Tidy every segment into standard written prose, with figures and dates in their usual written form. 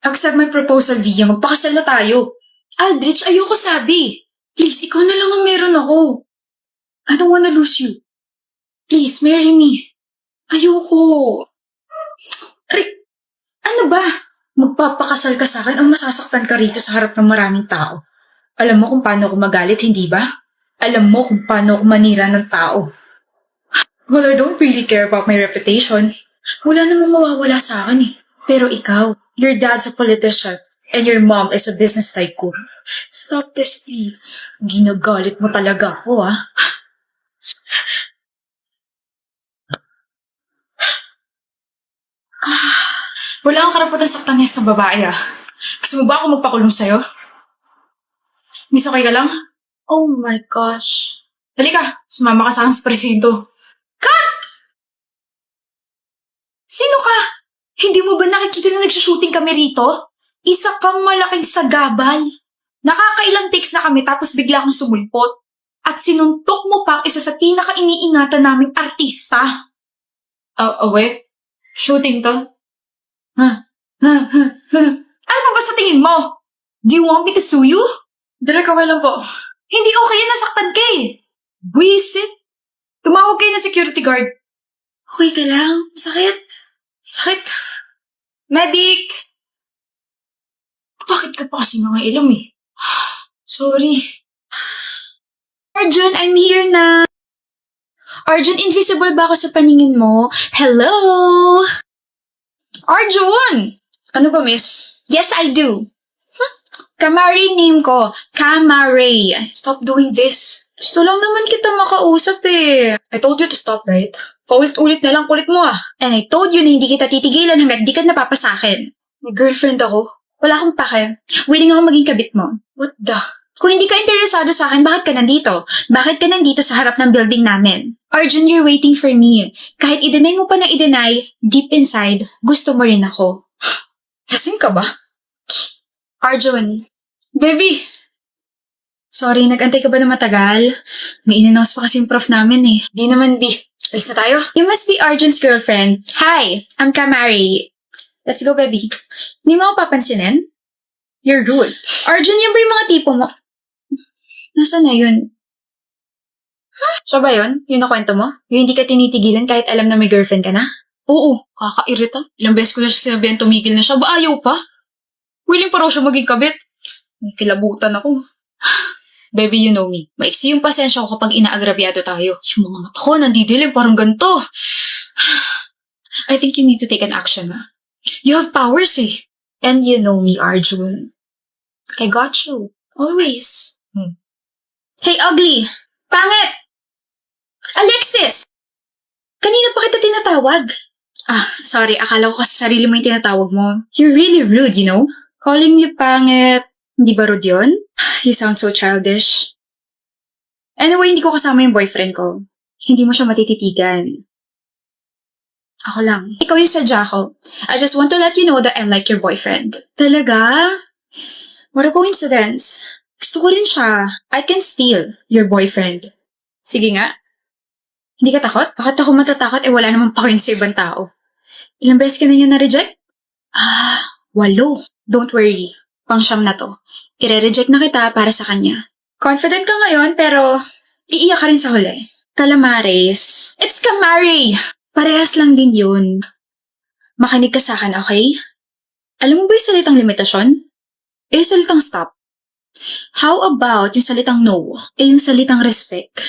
Accept my proposal, Via. Magpakasal na tayo. Aldrich, ayoko sabi. Please, ikaw na lang ang meron ako. I don't wanna lose you. Please, marry me. Ayoko. Ano ba? Magpapakasal ka sa akin o masasaktan ka rito sa harap ng maraming tao? Alam mo kung paano ako magalit, hindi ba? Alam mo kung paano ako manira ng tao. Well, I don't really care about my reputation. Wala namang mawawala sa akin eh. Pero ikaw, your dad's a politician and your mom is a business tycoon. Stop this, please. Ginagalit mo talaga ako, ah. Wala kang karapatan saktan niya sa babae, ah. Gusto mo ba ako magpakulong sa'yo? Miss, okay ka lang? Oh my gosh. Halika, sumama ka sa akin sa presinto. Cut! Sino ka? Hindi mo ba nakikita na nagsushooting kami rito? Isa kang malaking sagabal. Nakakailang takes na kami tapos bigla kang sumulpot. At sinuntok mo pa ang isa sa pinaka-iniingatan naming artista. Wait. Shooting to? Ano ba sa tingin mo? Do you want me to sue you? Direk, okay lang po. Hindi okay yan, nasaktan ka eh. Buisit. Tumawag kayo ng security guard. Okay ka lang? Sakit? Sakit? Medic! Bakit ka pa kasi mga ilong eh? Sorry. Arjun, I'm here na. Arjun, invisible ba ako sa paningin mo? Hello? Arjun! Ano ba, miss? Yes, I do. Kamari name ko. Kamari. Stop doing this. Gusto lang naman kita makausap eh. I told you to stop, right? Paulit-ulit na lang kulit mo ah. And I told you na hindi kita titigilan hanggat di ka napapasakin. May girlfriend ako. Wala akong pake. Willing ako maging kabit mo. What the? Kung hindi ka interesado sa akin, bakit ka nandito? Bakit ka nandito sa harap ng building namin? Arjun, you're waiting for me. Kahit i-deny mo pa na i-deny, deep inside, gusto mo rin ako. Lasing ka ba? Arjun. Baby! Sorry, nag-antay ka ba na matagal? May in-announce pa kasi yung prof namin eh. Di naman, B. Alis na tayo? You must be Arjun's girlfriend. Hi, I'm Kamari. Let's go, baby. Hindi mo ako papansinin? You're rude. Arjun, yan ba yung mga tipo mo? Nasaan na yun? Siya ba yun? Yung nakwento mo? Yung hindi ka tinitigilan kahit alam na may girlfriend ka na? Oo, kakairita. Ilang beses ko na siya sinabihan tumigil na siya. Ba ayaw pa? Willing pa raw siya maging kabit. May kilabutan ako. Baby, you know me. Maiksi yung pasensya ko kapag inaagrabyado tayo. Yung mga mata ko, nandidilim, parang ganito. I think you need to take an action, ha? You have powers, eh. And you know me, Arjun. I got you. Always. Hey, ugly! Pangit! Alexis! Kanina pa kita tinatawag. Sorry. Akala ko kasi sarili mo yung tinatawag mo. You're really rude, you know? Calling you pangit. Hindi ba rude yun? You sound so childish. Anyway, hindi ko kasama yung boyfriend ko. Hindi mo siya matititigan. Ako lang. Ikaw yung sadya ko. I just want to let you know that I'm like your boyfriend. Talaga? What a coincidence. Gusto ko rin siya. I can steal your boyfriend. Sige nga. Hindi ka takot? Bakit ako matatakot? Wala namang pakin sa ibang tao. Ilang beses ka na niya na-reject? 8. Don't worry. Pang-siyam na to. Ire-reject na kita para sa kanya. Confident ka ngayon, pero iiyak ka rin sa huli. Calamares. It's Kamari! Parehas lang din yun. Makinig ka sa akin, okay? Alam mo ba yung salitang limitasyon? Yung salitang stop. How about yung salitang no? Yung salitang respect?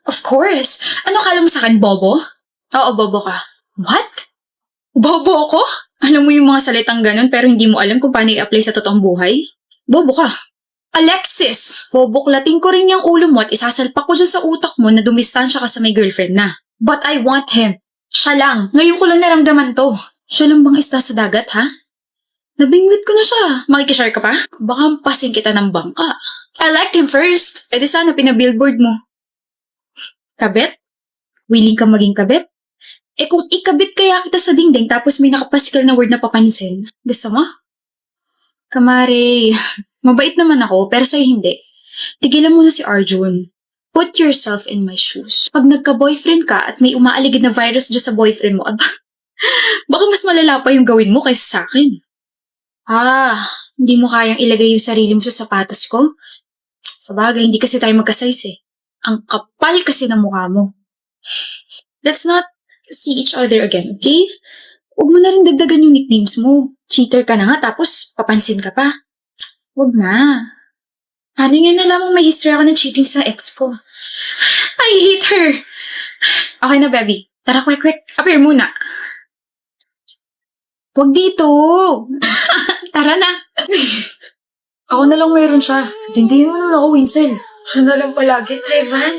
Of course! Ano akala mo sa akin, bobo? Oo, bobo ka. What? Bobo ko? Alam mo yung mga salitang ganun pero hindi mo alam kung paano i-apply sa totoong buhay? Bobo ka. Alexis! Boboklating ko rin yung ulo mo at isasalpak ko dyan sa utak mo na dumistansya ka sa may girlfriend na. But I want him. Siya lang. Ngayon ko lang naramdaman to. Siya lang bang isda sa dagat, ha? Nabingwit ko na siya. Makikishare ka pa? Baka pasing kita ng bangka. I liked him first. E di sana pinabillboard mo. Kabit? Willing ka maging kabit? Kung ikabit kaya kita sa dingding tapos may nakapaskal na word na papansin, gusto mo? Kamari, mabait naman ako pero sa'yo hindi. Tigilan mo na si Arjun. Put yourself in my shoes. Pag nagka-boyfriend ka at may umaaligid na virus dyan sa boyfriend mo, baka mas malala pa yung gawin mo kaysa sa akin. Hindi mo kayang ilagay yung sarili mo sa sapatos ko? Sabagay, hindi kasi tayo magka-size eh. Ang kapal kasi ng mukha mo. Let's not see each other again, okay? Huwag mo na rin dagdagan yung nicknames mo. Cheater ka na nga, tapos papansin ka pa. Huwag na. Paano nga nalaman may history ako ng cheating sa ex ko? I hate her! Okay na, baby. Tara, quick. Appear muna. Huwag dito! Tara na! Ako na lang meron siya. Tindihin mo na ako, Winsel. Siya na lang palagi, Trevan.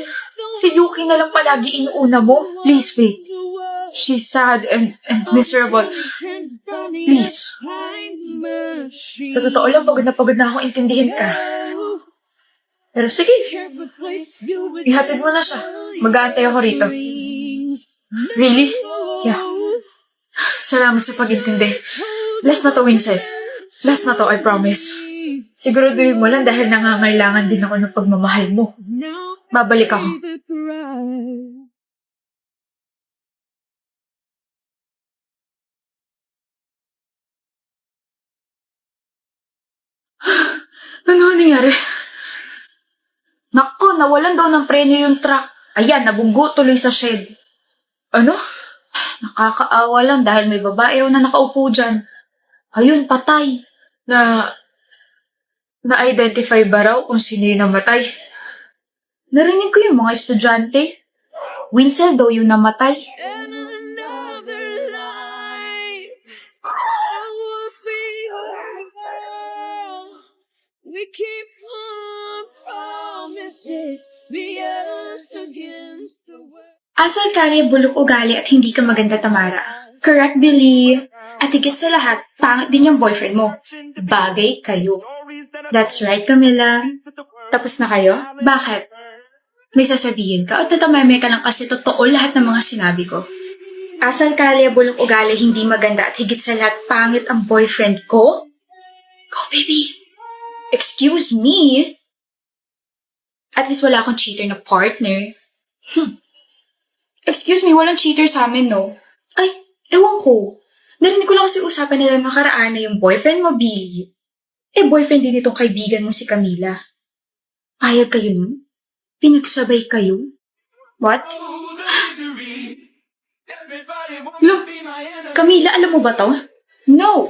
Si Yuki na lang palagi inuuna mo. Please, babe. She's sad and miserable. Please. Sa totoo lang, pagod na ako intindihin ka. Pero sige. Ihatid mo na siya. Mag-aantay ako rito. Really? Yeah. Salamat sa pag-intindi. Last na to, Winsel. Last na to, I promise. Siguraduhin mo lang dahil nangangailangan din ako ng pagmamahal mo. Babalik ako. Ano nangyari? Nako, nawalan daw ng preno yung truck. Ayan, nabunggo tuloy sa shed. Ano? Nakakaawa lang dahil may babae raw na nakaupo dyan. Ayun, patay. Na-identify ba raw kung sino yung namatay? Narinig ko yung mga estudyante. Winsel daw yung namatay. We keep on promises, be us against the world. Asal kaya bulok ugali at hindi ka maganda, Tamara. Correct, Billy. At higit sa lahat, pangit din yung boyfriend mo. Bagay kayo. That's right, Camila. Tapos na kayo? Bakit? May sasabihin ka o tatameme ka lang kasi totoo lahat ng mga sinabi ko? Asal kaya bulok ugali, hindi maganda at higit sa lahat, pangit ang boyfriend ko? Go, baby. Excuse me? At least wala akong cheater na partner. Excuse me, walang cheater sa amin, no? Ay, ewan ko. Narinig ko lang kasi usapan nila nakaraan na yung boyfriend mo, Billy. Boyfriend din itong kaibigan mo si Camila. Payag kayo nun? Pinagsabay kayo? What? Look, Camila, alam mo ba to? No!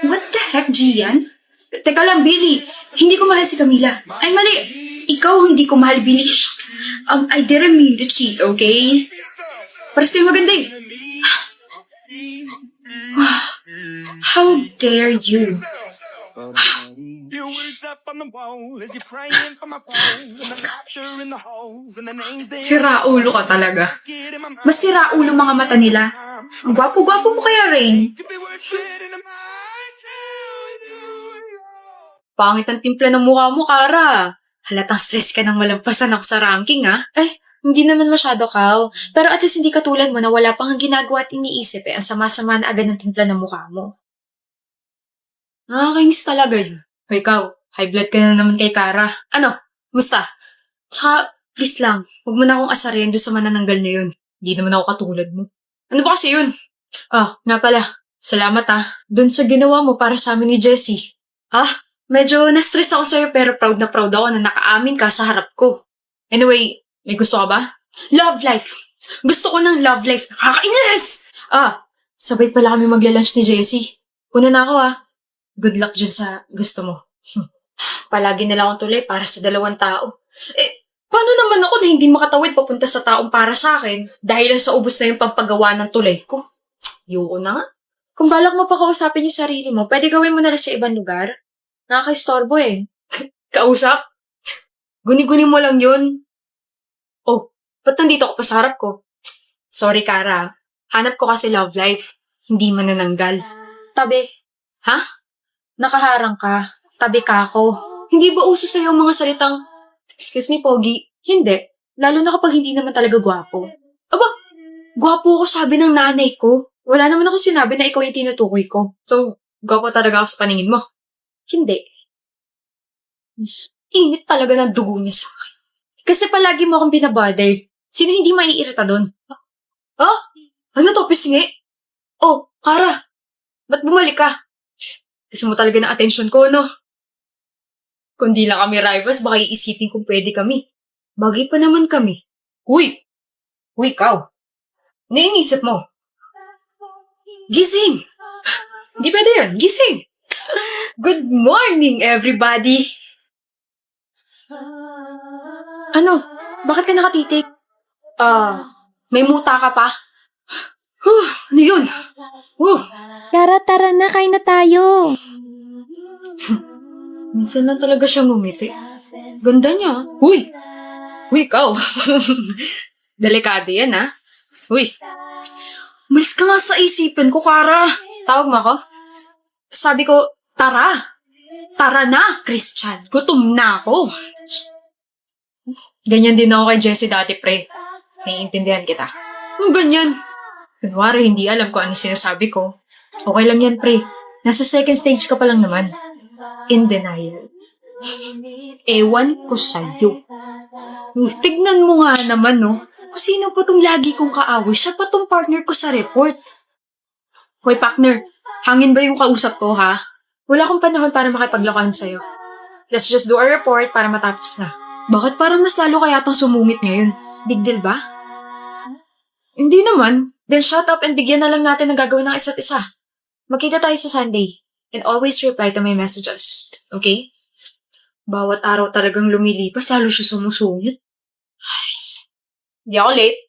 What the heck, Gian? Teka lang, Billy. Hindi ko mahal si Camila. Ay, mali. Ikaw hindi ko mahal, Billy. Shucks. I didn't mean to cheat, okay? Paras kayo maganda eh. How dare you? Sira-ulo ka talaga. Mas sira-ulo mga mata nila. Ang gwapo-gwapo mo kaya, Rain. Pangit ang timpla ng mukha mo, Kara. Halatang stress ka nang malampasan ako sa ranking, ha? Ay, hindi naman masyado, Kal. Pero at least hindi katulad mo na wala pang ginagawa at iniisip Ang sama-sama na agad ng timpla ng mukha mo. Nakakainis talaga yun. O ikaw, high blood ka na naman kay Kara. Ano? Musta? Tsaka, please lang, huwag mo na akong asarin doon sa manananggal na yun. Hindi naman ako katulad mo. Ano ba kasi yun? Nga pala. Salamat doon sa ginawa mo para sa amin ni Jessie. Medyo na-stress ako sa'yo pero proud na proud ako na nakaamin ka sa harap ko. Anyway, may gusto ka ba? Love life! Gusto ko ng love life. Nakakainis! Sabay pala kami magla-lunch ni Jessie. Una na ako Good luck dyan sa gusto mo. Palagi na lang akong tuloy para sa 2 tao. Paano naman ako na hindi makatawid papunta sa taong para sa akin dahil lang sa ubos na yung pampagawa ng tulay ko? Yoko na nga. Kung balak mo pa kausapin yung sarili mo, pwede gawin mo na lang sa ibang lugar. Nakaka-istorbo Kausap? Guni-guni mo lang yun. Ba't nandito ko pa sa harap ko? Sorry, Kara. Hanap ko kasi love life. Hindi manananggal. Tabi. Nakaharang ka. Tabi ka ako. Hindi ba uso sa'yo ang mga salitang, excuse me, Pogi? Hindi. Lalo na kapag hindi naman talaga gwapo. Gwapo ako sabi ng nanay ko. Wala naman ako sinabi na ikaw yung tinutukoy ko. So, gwapo talaga ako sa paningin mo. Hindi. Init talaga ng dugo niya sa akin. Kasi palagi mo akong binabother. Sino hindi maiirita doon? Ano to, pisngi? Kara, ba't bumalik ka? Gusto mo talaga ng atensyon ko, no? Kung di lang kami rivals, baka iisipin kung pwede kami. Bagay pa naman kami. Uy! Uy, ikaw! Ano yung inisip mo? Gising! Di pwede yan. Gising! Good morning, everybody! Ano? Bakit ka nakatitik? May muta ka pa? Ano yun? Tara, tara na, kain na tayo. Minsan lang talaga siya ngumiti. Ganda niya. Uy! Uy, ikaw! Delikado yan, ha? Uy! Umalis ka nga sa isipin ko, Kara! Tawag mo ako? Sabi ko, tara! Tara na, Christian! Gutom na ako! Ganyan din ako kay Jessie dati, pre. Naiintindihan kita. Ganyan. Kunwari, hindi alam kung ano sinasabi ko. Okay lang yan, pre. Nasa second stage ka pa lang naman. In denial. Ewan ko sa'yo. Tignan mo nga naman, no? Kung sino pa tong lagi kong kaaway, siya pa tong partner ko sa report. Hoy, partner, hangin ba yung kausap ko, ha? Wala akong panahon para makipaglokohan sa'yo. Let's just do our report para matapos na. Bakit parang mas lalo kaya tang sumungit ngayon? Big deal ba? Hindi naman. Then shut up and bigyan na lang natin ng gagawin ng isa't isa. Magkita tayo sa Sunday. And always reply to my messages. Okay? Bawat araw talagang lumilipas, lalo siya sumusungit. Ay, hindi ako late.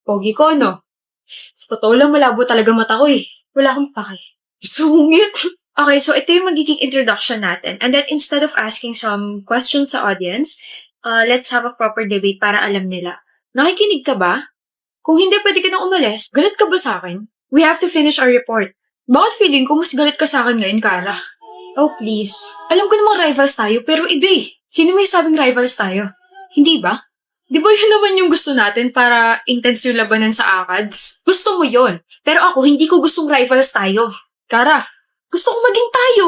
Pogi ko, no? Sa totoo lang, malabo talaga mata ko eh. Wala akong pake. Sungit! Okay, so ito yung magiging introduction natin. And then instead of asking some questions sa audience, let's have a proper debate para alam nila. Nakikinig ka ba? Kung hindi, pwede ka nang umalis. Galit ka ba sa akin? We have to finish our report. Bakit feeling ko mas galit ka sa akin ngayon, Kara? Oh, please. Alam ko namang rivals tayo, pero iba eh. Sino may sabing rivals tayo? Hindi ba? Di ba yun naman yung gusto natin para intense yung labanan sa ACADS? Gusto mo yon. Pero ako, hindi ko gustong rivals tayo. Kara, gusto ko maging tayo.